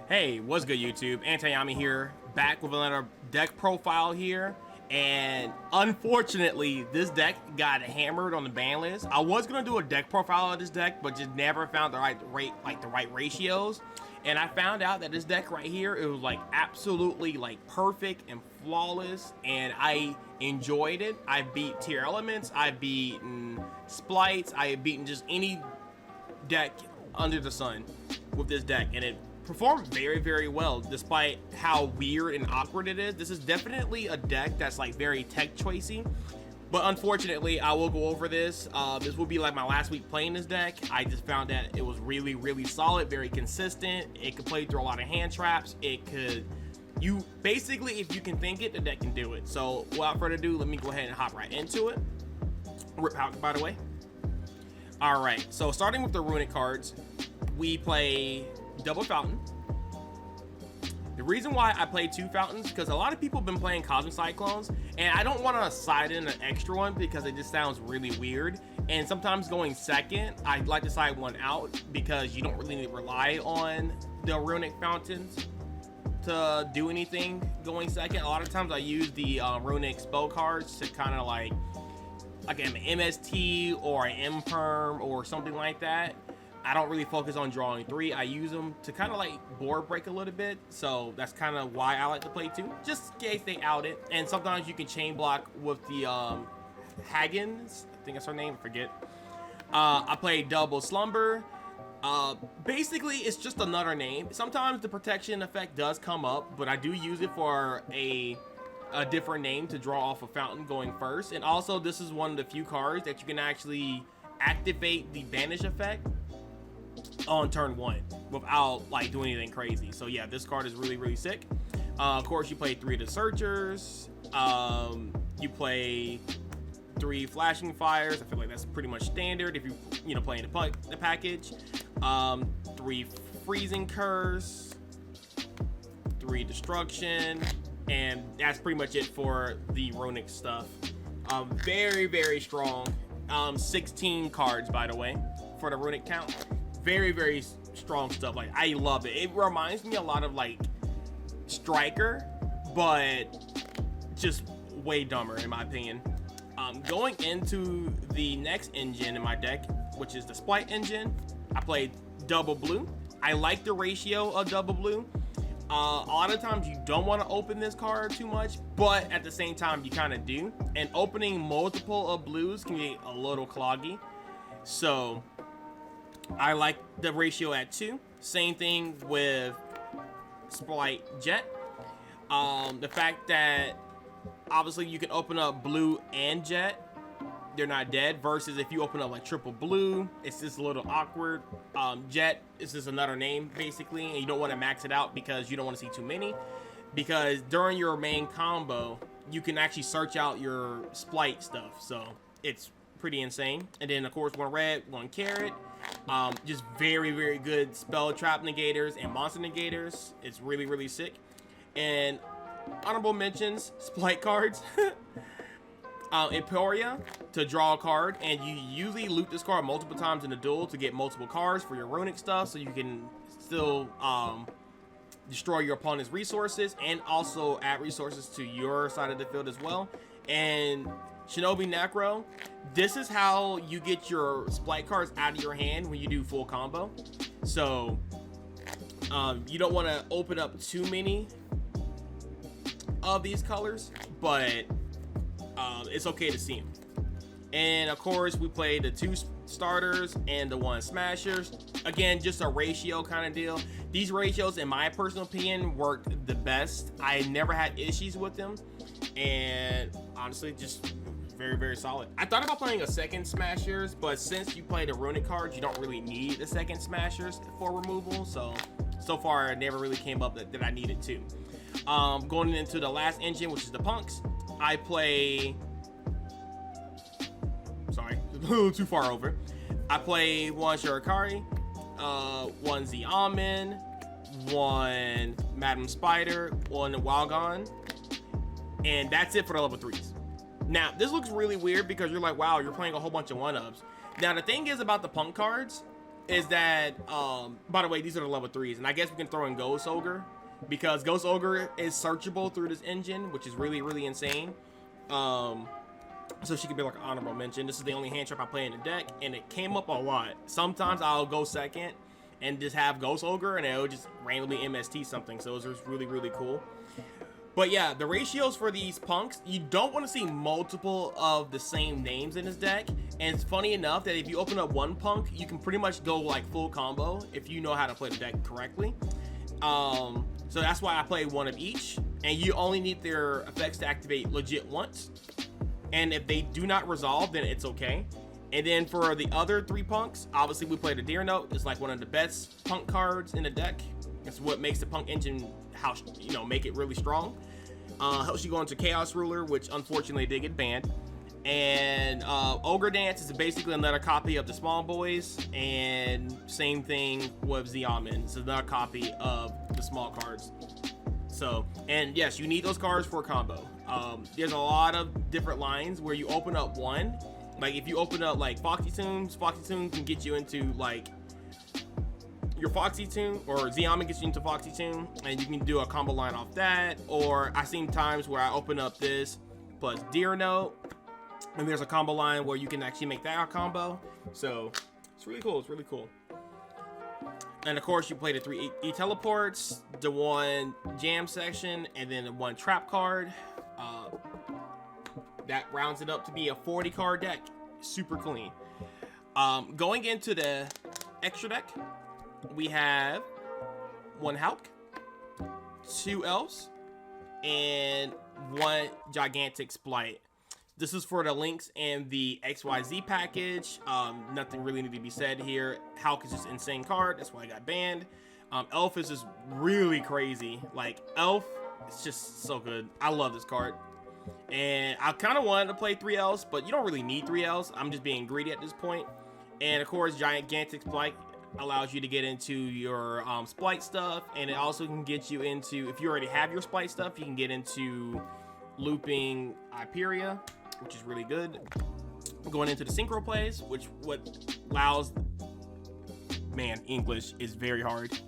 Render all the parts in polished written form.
Hey, what's good YouTube? Antayami here, back with another deck profile here. And unfortunately, this deck got hammered on the ban list. I was gonna do a deck profile of this deck, but just never found the right rate, like the right ratios. And I found out that this deck right here, it was like absolutely like perfect and flawless, and I enjoyed it. I beat tier elements, I've beaten splites, I have beaten just any deck under the sun with this deck, and it performed very well despite how weird and awkward it is. This is definitely a deck that's like very tech choicey, but unfortunately I will go over this. This will be like my last week playing this deck. I just found that it was really solid, very consistent. It could play through a lot of hand traps. It could, you basically, if you can think it, the deck can do it. So without further ado, let me go ahead and hop right into it. Rip out, by the way. All right, so starting with the Runick cards, we play double fountain. The reason why I play two fountains because a lot of people have been playing Cosmic Cyclones, and I don't want to side in an extra one because it just sounds really weird. And sometimes going second, I like to side one out because you don't really rely on the Runick fountains to do anything going second. A lot of times I use the Runick spell cards to kind of like an MST or an Imperm or something like that. I don't really focus on drawing three. I use them to kind of like board break a little bit. So that's kind of why I like to play two, just in case they out it. And sometimes you can chain block with the Haggins. I think that's her name, I forget. I play double slumber. Basically it's just another name. Sometimes the protection effect does come up, but I do use it for a different name to draw off a fountain going first. And also this is one of the few cards that you can actually activate the banish effect on turn one without like doing anything crazy. So yeah, this card is really sick. Of course, you play three of the searchers. You play three flashing fires. I feel like that's pretty much standard if you playing the package. Three freezing curse, three destruction, and that's pretty much it for the Runick stuff. Very strong. 16 cards, by the way, for the Runick count. Very strong stuff. Like, I love it. It reminds me a lot of like Striker, but just way dumber in my opinion. Going into the next engine in my deck, which is the Spright engine, I played double blue. I like the ratio of double blue. A lot of times you don't want to open this card too much, but at the same time you kind of do, and opening multiple of blues can be a little cloggy. So I like the ratio at 2. Same thing with Spright Jet. The fact that obviously you can open up blue and jet, they're not dead, versus if you open up like triple blue, it's just a little awkward. Jet is just another name basically, and you don't want to max it out because you don't want to see too many, because during your main combo you can actually search out your Spright stuff, so it's pretty insane. And then of course one red, one carrot. Just very good spell trap negators and monster negators. It's really sick. And honorable mentions, Spright cards. Emporia to draw a card, and you usually loot this card multiple times in the duel to get multiple cards for your Runick stuff, so you can still destroy your opponent's resources and also add resources to your side of the field as well. And Shinobi Necro, this is how you get your Spright cards out of your hand when you do full combo. So you don't want to open up too many of these colors, but it's okay to see them. And of course we play the 2 starters and the 1 smashers. Again, just a ratio kind of deal. These ratios in my personal opinion worked the best. I never had issues with them, and honestly just very solid. I thought about playing a second smashers, but since you play the Runick cards, you don't really need the second smashers for removal. So far it never really came up that I needed to. Going into the last engine, which is the punks, I play, sorry, a little too far over. I play 1 Shurikari, 1 Xiamen, 1 Madam Spider, 1 Walgon, and that's it for the level 3s. Now, this looks really weird because you're like, wow, you're playing a whole bunch of 1-ups. Now, the thing is about the punk cards, is that, by the way, these are the level 3s, and I guess we can throw in Ghost Ogre, because Ghost Ogre is searchable through this engine, which is really, really insane. So she could be like an honorable mention. This is the only hand trap I play in the deck, and it came up a lot. Sometimes I'll go second and just have Ghost Ogre, and it'll just randomly MST something, so it was really, really cool. But yeah, the ratios for these punks, you don't want to see multiple of the same names in this deck. And it's funny enough that if you open up one punk, you can pretty much go like full combo if you know how to play the deck correctly. So that's why I play one of each. And you only need their effects to activate legit once. And if they do not resolve, then it's okay. And then for the other 3 punks, obviously we play the Deer Note. It's like one of the best punk cards in the deck. It's what makes the punk engine, make it really strong. Helps you go into Chaos Ruler, which unfortunately did get banned. And Ogre Dance is basically another copy of the Small Boys, and same thing with Xiamen. It's another copy of the small cards. So, and yes, you need those cards for a combo. There's a lot of different lines where you open up one. Like if you open up like Foxy Tunes can get you into like your Foxy Tune, or Xiamen gets you into Foxy Tune, and you can do a combo line off that. Or I've seen times where I open up this plus Deer Note, and there's a combo line where you can actually make that a combo. So it's really cool. It's really cool. And of course, you play the 3 E-Teleports, the 1 Jam section, and then the 1 Trap card. That rounds it up to be a 40 card deck. Super clean. Going into the extra deck, we have 1 Hulk, 2 Elves, and 1 gigantic Spright. This is for the links and the XYZ package. Nothing really need to be said here. Hulk is just insane card. That's why I got banned. Elf is just really crazy. Like, Elf, it's just so good. I love this card. And I kind of wanted to play 3 Elves, but you don't really need 3 Elves. I'm just being greedy at this point. And of course, gigantic Spright allows you to get into your Spright stuff, and it also can get you into, if you already have your Spright stuff, you can get into looping Hyperia, which is really good. Going into the synchro plays, which what allows, man, English is very hard.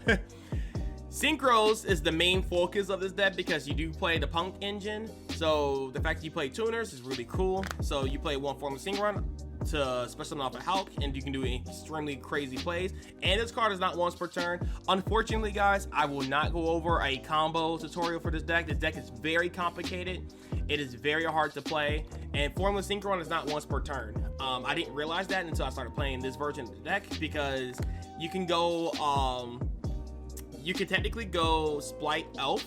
Synchros is the main focus of this deck because you do play the punk engine. So the fact that you play tuners is really cool. So you play 1 form of Synchron to special off a Hulk, and you can do extremely crazy plays. And this card is not once per turn. Unfortunately, guys, I will not go over a combo tutorial for this deck. This deck is very complicated. It is very hard to play, and Formula Synchron is not once per turn. I didn't realize that until I started playing this version of the deck, because you can go, you can technically go Spright Elf.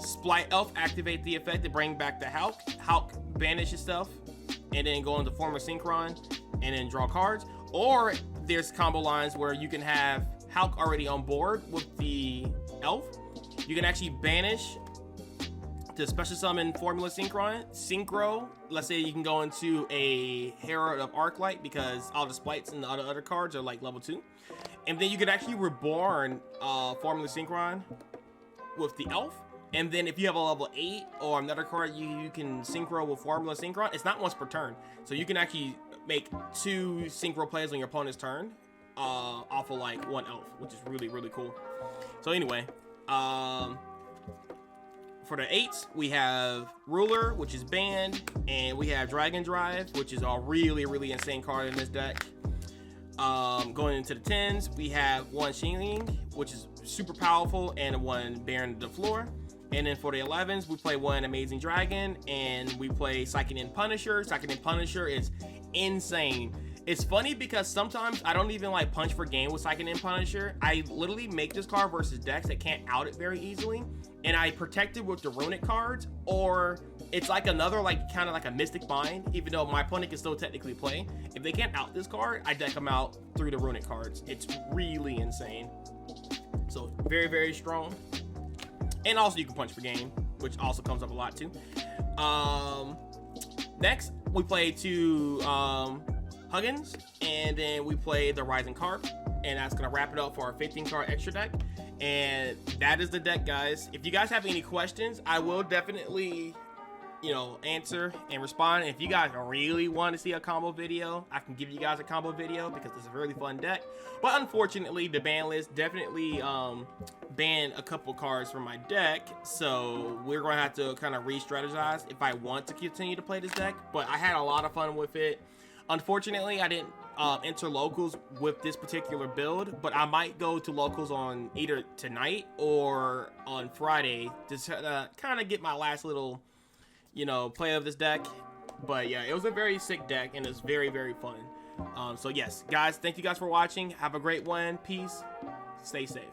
Spright Elf activate the effect to bring back the Hulk. Hulk banishes stuff, and then go into Formula Synchron, and then draw cards. Or there's combo lines where you can have Hulk already on board with the Elf. You can actually banish to special summon Formula Synchro. Let's say you can go into a Herald of Arclight because all the Sprites and the other cards are like level 2. And then you can actually reborn Formula Synchron with the Elf. And then if you have a level 8 or another card you can synchro with Formula Synchron, it's not once per turn. So you can actually make 2 synchro plays on your opponent's turn off of like 1 Elf, which is really, really cool. So anyway, for the 8s, we have Ruler, which is banned, and we have Dragon Drive, which is a really, really insane card in this deck. Going into the 10s, we have 1 Xingling, which is super powerful, and 1 Baron to the Floor. And then for the 11s, we play 1 Amazing Dragon, and we play Psychic and Punisher. Psychic and Punisher is insane. It's funny because sometimes I don't even like punch for game with Psychic and Punisher. I literally make this card versus decks that can't out it very easily, and I protect it with the Runick cards, or it's like another, like kind of like a Mystic Bind, even though my opponent can still technically play. If they can't out this card, I deck them out through the Runick cards. It's really insane. So very, very strong. And also you can punch for game, which also comes up a lot too. Next, we play 2 Huggins, and then we play the Rising Carp, and that's gonna wrap it up for our 15 card extra deck. And that is the deck, guys. If you guys have any questions, I will definitely, you know, answer and respond. And if you guys really want to see a combo video, I can give you guys a combo video because it's a really fun deck. But unfortunately, the ban list definitely banned a couple cards from my deck, so we're gonna have to kind of re-strategize if I want to continue to play this deck. But I had a lot of fun with it. Unfortunately, I didn't enter locals with this particular build, but I might go to locals on either tonight or on Friday to kind of get my last little, you know, play of this deck. But yeah, it was a very sick deck and it's very, very fun. So yes, guys, thank you guys for watching. Have a great one. Peace. Stay safe.